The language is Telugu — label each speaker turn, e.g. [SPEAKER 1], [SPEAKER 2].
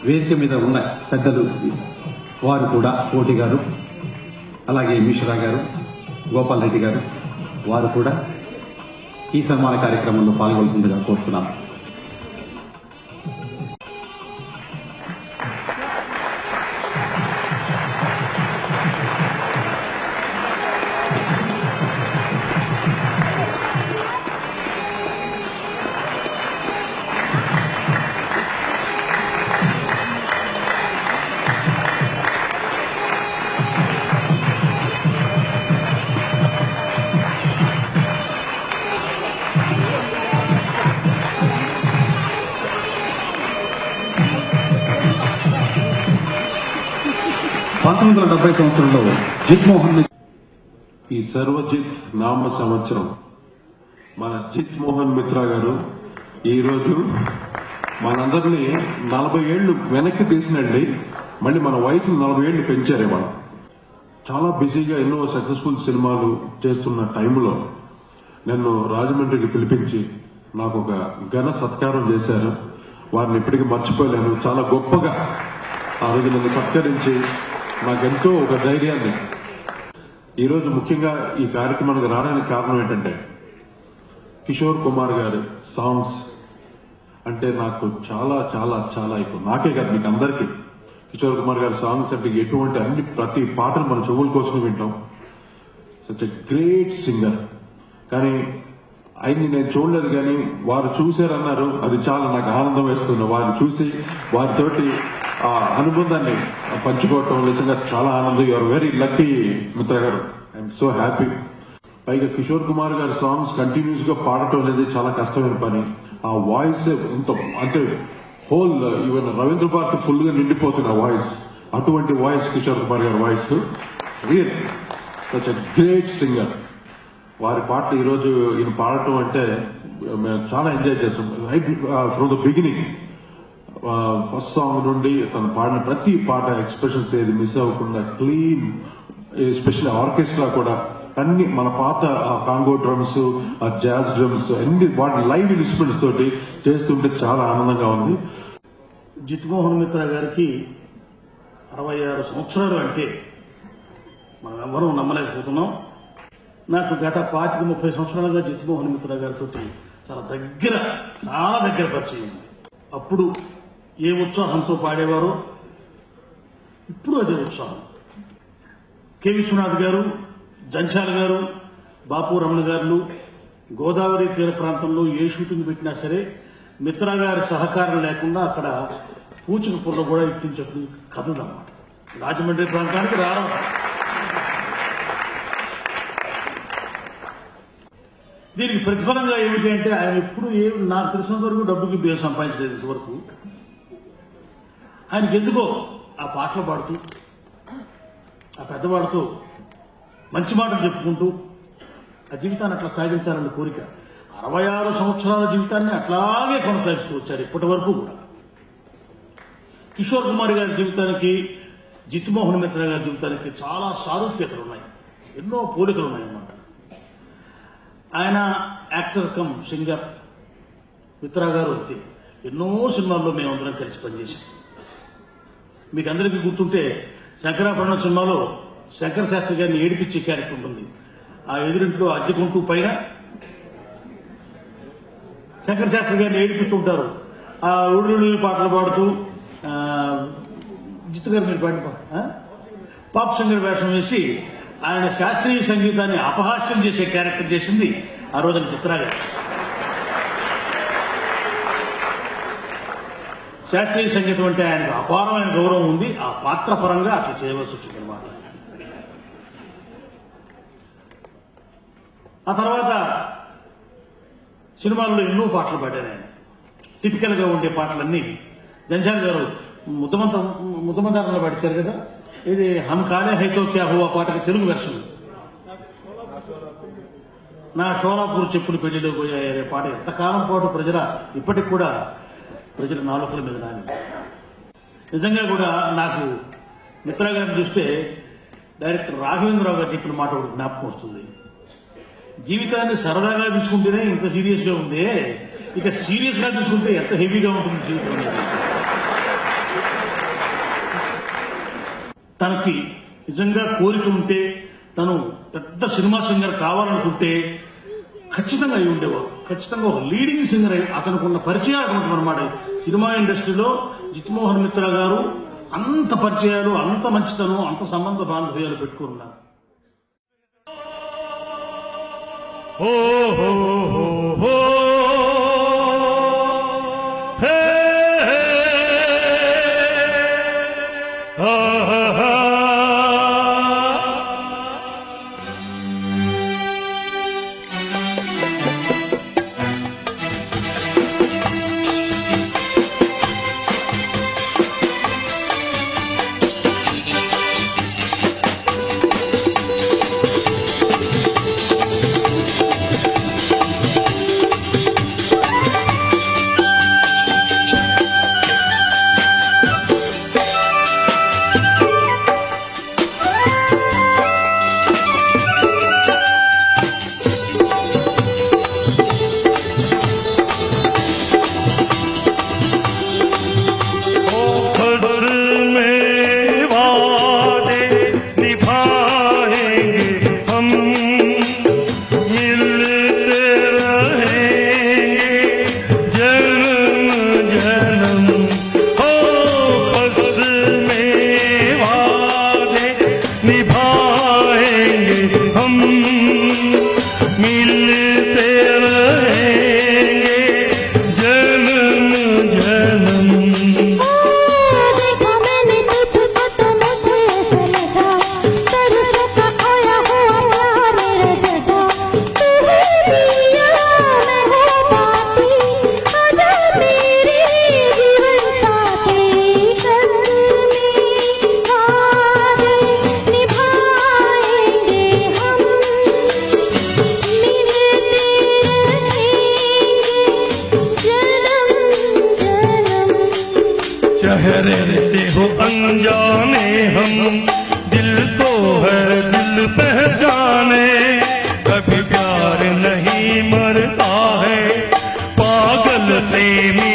[SPEAKER 1] వేదిక మీద ఉన్న పెద్దలు వారు కూడా కోటి గారు, అలాగే మిశ్రా గారు, గోపాల్ రెడ్డి గారు వారు కూడా ఈ సన్మాన కార్యక్రమంలో పాల్గొల్సిందిగా కోరుతున్నాను. సంవత్సరంలో జిత్ మోహన్
[SPEAKER 2] ఈ సర్వజిత్ నామ సంవత్సరం మన జిత్ మోహన్ మిత్రా గారు ఈరోజు మనందరినీ 40 ఏళ్ళు వెనక్కి తీసినండి. మళ్ళీ మన వయసును 40 ఏళ్ళు పెంచారే. మనం చాలా బిజీగా ఎన్నో సక్సెస్ఫుల్ సినిమాలు చేస్తున్న టైంలో నన్ను రాజమండ్రికి పిలిపించి నాకు ఒక ఘన సత్కారం చేశారు. వారిని ఇప్పటికీ మర్చిపోలేను. చాలా గొప్పగా ఆ రోజు నన్ను సత్కరించి నాకెంతో ఒక ధైర్యాన్ని. ఈరోజు ముఖ్యంగా ఈ కార్యక్రమానికి రావడానికి కారణం ఏంటంటే కిషోర్ కుమార్ గారి సాంగ్స్ అంటే నాకు చాలా చాలా చాలా ఎక్కువ. నాకే కాదు, మీకు అందరికీ కిషోర్ కుమార్ గారి సాంగ్స్ అంటే ఎటువంటి ప్రతి పాటను మన చెవుల కోసం వింటాం. Such a great singer. కానీ ఆయన్ని నేను చూడలేదు, కానీ వారు చూశారన్నారు. అది చాలా నాకు ఆనందం వేస్తుంది. వారు చూసి వారితోటి ఆ అనుబంధాన్ని పంచుకోవటం నిజంగా చాలా ఆనందం. యూఆర్ వెరీ లక్కీ మిత్ర గారు. I'm so happy. పైగా కిషోర్ కుమార్ గారి సాంగ్స్ కంటిన్యూస్ గా పాడటం అనేది చాలా కష్టమైన పని. ఆ వాయిస్ ఎంత అంటే whole even Ravindra Bharathi full గా నిండిపోతుంది ఆ వాయిస్. అటువంటి వాయిస్ కిషోర్ కుమార్ గారి voice. Real such a great singer. వారి పాట ఈరోజు ఈయన పాడటం అంటే మేము చాలా ఎంజాయ్ చేస్తాం. Right from the beginning, first song నుండి తను పాడిన ప్రతి పాట ఎక్స్ప్రెషన్స్ ఏది మిస్ అవ్వకుండా క్లీన్, ఎస్పెషల్లీ ఆర్కెస్ట్రా కూడా అన్ని మన పాత కాంగో డ్రమ్స్, ఆ జాజ్ డ్రమ్స్ అన్ని వాటి లైవ్ ఇన్స్ట్రుమెంట్స్ తోటి చేస్తుంటే చాలా ఆనందంగా ఉంది.
[SPEAKER 3] జిత్ మోహన్ మిత్రా గారికి 66 సంవత్సరాలు అంటే మనం ఎవరూ నమ్మలేకపోతున్నాం. నాకు గత 25-30 సంవత్సరాలుగా జిత్ మోహన్ మిత్రా గారితో చాలా దగ్గర పరిచయం ఉంది. అప్పుడు ఏ ఉత్సాహంతో పాడేవారో ఇప్పుడు అదే ఉత్సాహం. కె విశ్వనాథ్ గారు, జంఛాల గారు, బాపు రమణ గారు గోదావరి తీర ప్రాంతంలో ఏ షూటింగ్ పెట్టినా సరే మిత్రా గారి సహకారం లేకుండా అక్కడ పూచికపుర్లో కూడా ఇప్పించడం కదలదన్నమాట. రాజమండ్రి ప్రాంతానికి రావడం. దీనికి ప్రతిఫలంగా ఏమిటి అంటే ఆయన ఎప్పుడు నాకు తెలిసినంత వరకు డబ్బుకి బియ్యం సంపాదించలేదు ఇంతవరకు. ఆయనకి ఎందుకో ఆ పాటలు పాడుతూ, ఆ పెద్దవాడుతూ మంచి మాటలు చెప్పుకుంటూ ఆ జీవితాన్ని అట్లా సాగించాలన్న కోరిక. 66 సంవత్సరాల జీవితాన్ని అట్లాగే కొనసాగిస్తూ వచ్చారు ఇప్పటి వరకు కూడా. కిషోర్ కుమార్ గారి జీవితానికి, జిత్ మోహన్ మిత్రా గారి జీవితానికి చాలా సారూప్యతలు ఉన్నాయి, ఎన్నో పోలికలు ఉన్నాయన్నమాట. ఆయన యాక్టర్ కమ్ సింగర్, మిత్రా గారు అంతే. ఎన్నో సినిమాల్లో మేమందరం కలిసి పనిచేసాం. మీకు అందరికీ గుర్తుంటే శంకరాభరణం సినిమాలో శంకర శాస్త్రి గారిని ఏడిపించే క్యారెక్టర్ ఉంటుంది. ఆ ఎదురింట్లో అద్దెకుంటూ పైన శంకర శాస్త్రి గారిని ఏడిపిస్తుంటారు. ఆ ఊళ్ళో పాటలు పాడుతూ జిత్ గారు మీరు పాడిన పాప్ సింగర్ వేషం వేసి ఆయన శాస్త్రీయ సంగీతాన్ని అపహాస్యం చేసే క్యారెక్టర్ చేసింది ఆ రోజున చిత్రా గారు. శాస్త్రీయ సంగీతం అంటే ఆయనకు అపారమైన గౌరవం ఉంది. ఆ పాత్ర పరంగా అట్లా చేయవలసి వచ్చింది అన్నమాట. ఆ తర్వాత సినిమాల్లో ఎన్నో పాటలు పాడారు ఆయన. టిపికల్గా ఉండే పాటలన్నీ జంఝాల్ గారు ముద్దమందారంలో పాడించారు కదా. ఇది హమ్ కాలే హైతో క్యా హువా పాటకి తెలుగు వెర్షన్. నా షోలాపూర్ చెప్పులు పెళ్లిలో పోయారే పాట ఎంతకాలం పాటు ఇప్పటికి కూడా ప్రజల నాలుకల మీద నాని. నిజంగా కూడా నాకు మిత్రా గారిని చూస్తే డైరెక్టర్ రాఘవేంద్రరావు గారు చెప్పిన మాట ఒకటి జ్ఞాపకం వస్తుంది. జీవితాన్ని సరదాగా తీసుకుంటేనే ఇంత సీరియస్గా ఉంది, ఇక సీరియస్గా తీసుకుంటే ఎంత హెవీగా ఉంటుంది జీవితం. తనకి నిజంగా కోరిక ఉంటే తను పెద్ద సినిమా సింగర్ కావాలనుకుంటే ఖచ్చితంగా అయి ఉండేవారు. ఖచ్చితంగా ఒక లీడింగ్ సింగర్ అయి అతనికి ఉన్న పరిచయాలు అనమాట. సినిమా ఇండస్ట్రీలో జిత్మోహన్ మిత్రా గారు అంత పరిచయాలు, అంత మంచితనం, అంత సంబంధ బాంధవ్యాలు పెట్టుకున్నారు.
[SPEAKER 4] हो हो हो हो हे हा हा हा चेहरे से हो अनजाने हम, दिल तो है दिल पहचाने, कभी प्यार नहीं मरता है पागल प्रेमी